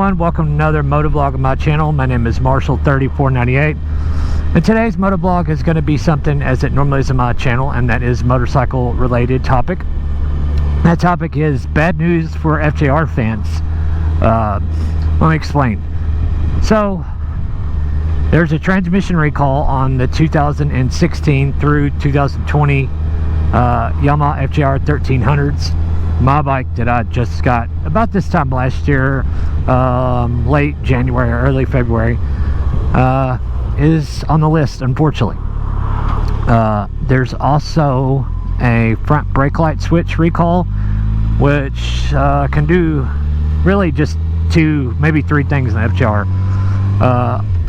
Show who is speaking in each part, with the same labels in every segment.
Speaker 1: everyone, welcome to another motovlog on my channel. My name is fjr1300, and today's motovlog is going to be something as it normally is on my channel, and that is motorcycle related topic. That topic is bad news for FJR fans. Let me explain. So there's a transmission recall on the 2016 through 2020 Yamaha fjr1300s. My bike that I just got about this time last year, late January or early February, is on the list, unfortunately. There's also a front brake light switch recall, which can do really just two, maybe three things in the FJR.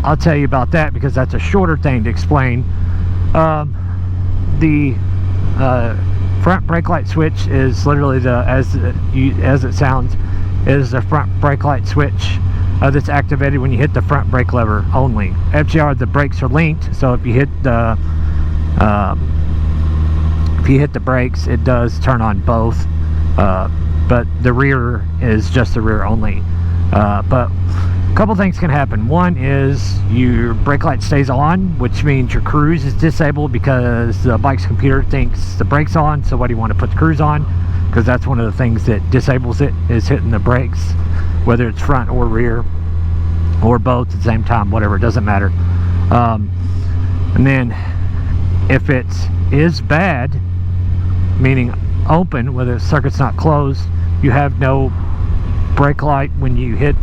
Speaker 1: I'll tell you about that because that's a shorter thing to explain. The front brake light switch is literally as it sounds, is the front brake light switch that's activated when you hit the front brake lever only. FJR, the brakes are linked, so if you hit the brakes, it does turn on both, but the rear is just the rear only. But a couple things can happen. One is your brake light stays on, which means your cruise is disabled because the bike's computer thinks the brake's on, so why do you want to put the cruise on? Because that's one of the things that disables it, is hitting the brakes, whether it's front or rear or both at the same time, whatever, it doesn't matter. And then if it is bad, meaning open, whether the circuit's not closed, you have no brake light when you hit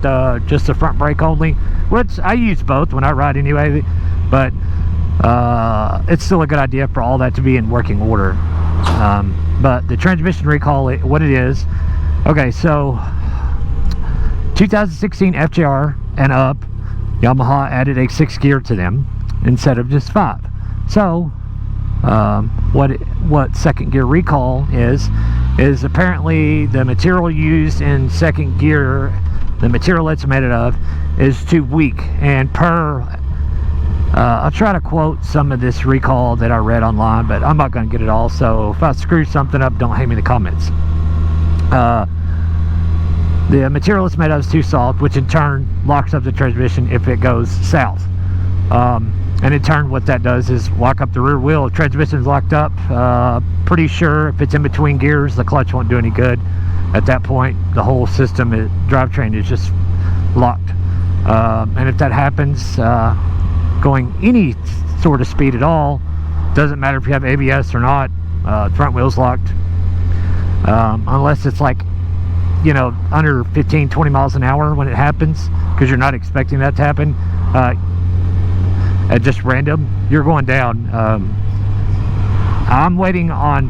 Speaker 1: just the front brake only, which I use both when I ride anyway, but it's still a good idea for all that to be in working order. But the transmission recall, what it is, okay, so 2016 FJR and up, Yamaha added a 6 gear to them instead of just 5. So what second gear recall is apparently the material used in second gear, the material it's made of, is too weak. And per I'll try to quote some of this recall that I read online, but I'm not going to get it all, so if I screw something up, don't hate me in the comments. The material it's made of is too soft, which in turn locks up the transmission if it goes south. And in turn, what that does is lock up the rear wheel. If the transmission's locked up, pretty sure if it's in between gears, the clutch won't do any good. At that point, the whole system, drivetrain, is just locked. And if that happens, going any sort of speed at all, doesn't matter if you have ABS or not, front wheel's locked. Unless it's like, you know, under 15-20 miles an hour when it happens, because you're not expecting that to happen. At just random, you're going down. I'm waiting on,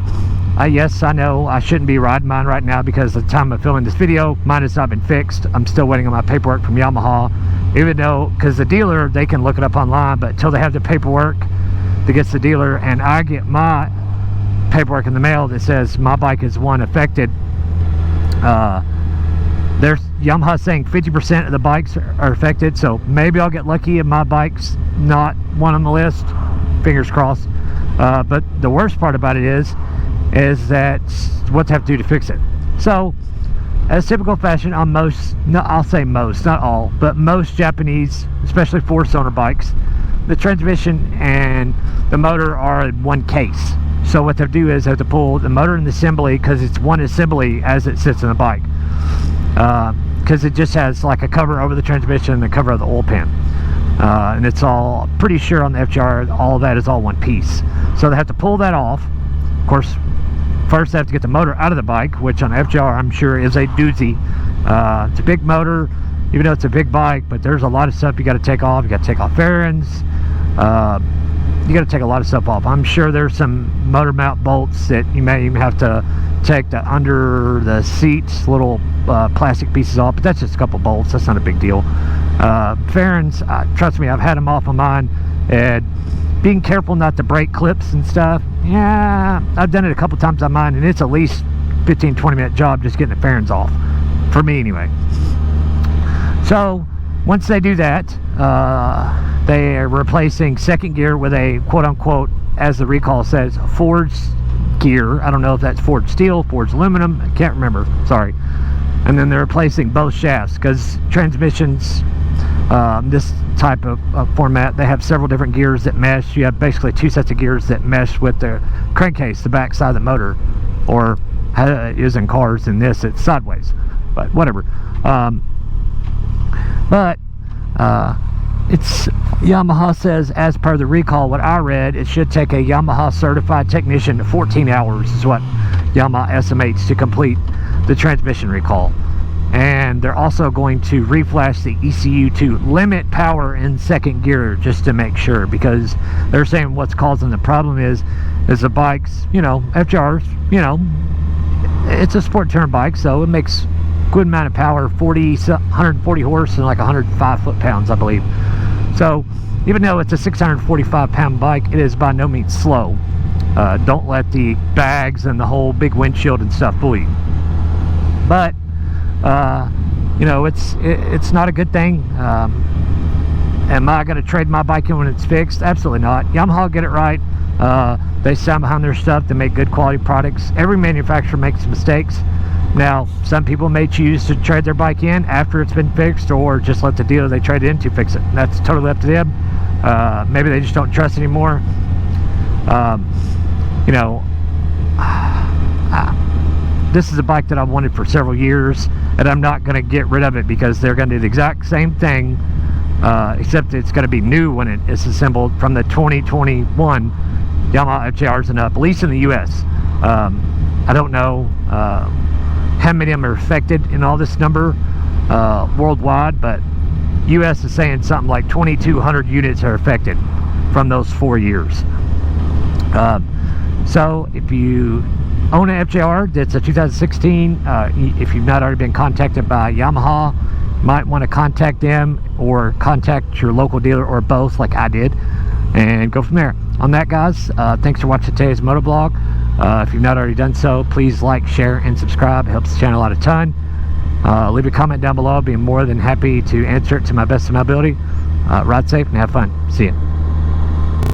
Speaker 1: yes, I know I shouldn't be riding mine right now because at the time of filming this video, mine has not been fixed. I'm still waiting on my paperwork from Yamaha, even though, because the dealer, they can look it up online, but until they have the paperwork that gets the dealer, and I get my paperwork in the mail that says my bike is one affected, there's Yamaha saying 50% of the bikes are affected, so maybe I'll get lucky and my bike's not one on the list, fingers crossed. But the worst part about it is that what they have to do to fix it. So as typical fashion on most, no, I'll say most, not all, but most Japanese, especially 4-cylinder bikes, the transmission and the motor are in one case. So what they have to do is they have to pull the motor and the assembly, because it's one assembly as it sits in the bike. Because it just has like a cover over the transmission and the cover of the oil pan, and it's all, pretty sure on the FJR, all of that is all one piece. So they have to pull that off. Of course, first they have to get the motor out of the bike, which on FJR I'm sure is a doozy. It's a big motor, even though it's a big bike, but there's a lot of stuff you got to take off. You got to take off fairings, you got to take a lot of stuff off. I'm sure there's some motor mount bolts that you may even have to take the under the seats, little plastic pieces off, but that's just a couple bolts. That's not a big deal. Fairings, trust me, I've had them off of mine, and being careful not to break clips and stuff, yeah, I've done it a couple times on mine, and it's at least 15-20 minute job just getting the fairings off, for me anyway. So once they do that, they are replacing second gear with a quote-unquote, as the recall says, forged gear. I don't know if that's forged steel, forged aluminum, I can't remember, sorry. and then they're replacing both shafts because transmissions, this type of format, they have several different gears that mesh. You have basically 2 sets of gears that mesh with the crankcase, the back side of the motor, or how it is in cars. In this, it's sideways, but whatever. It's Yamaha says, as per the recall, what I read, it should take a Yamaha certified technician 14 hours is what Yamaha estimates to complete the transmission recall. And they're also going to reflash the ECU to limit power in second gear just to make sure, because they're saying what's causing the problem is the bikes, you know, FJRs, you know, it's a sport touring bike, so it makes good amount of power, 140 horse and like 105 foot-pounds, I believe. So even though it's a 645 pound bike, it is by no means slow. Don't let the bags and the whole big windshield and stuff fool you. But you know, it's not a good thing. Am I going to trade my bike in when it's fixed? Absolutely not. Yamaha get it right. They stand behind their stuff to make good quality products. Every manufacturer makes mistakes. Now, some people may choose to trade their bike in after it's been fixed, or just let the dealer they trade in to fix it. That's totally up to them. Maybe they just don't trust anymore. You know, this is a bike that I've wanted for several years, and I'm not going to get rid of it because they're going to do the exact same thing, except it's going to be new when it is assembled from the 2021 Yamaha FJRs and up, at least in the US. I don't know how many of them are affected in all this number worldwide, but US is saying something like 2,200 units are affected from those 4 years. So if you own an FJR that's a 2016, if you've not already been contacted by Yamaha, you might want to contact them or contact your local dealer, or both like I did, and go from there. On that, guys, thanks for watching today's motovlog. If you've not already done so, please like, share, and subscribe. It helps the channel out a ton. Leave a comment down below. I'll be more than happy to answer it to my best of my ability. Ride safe and have fun. See ya.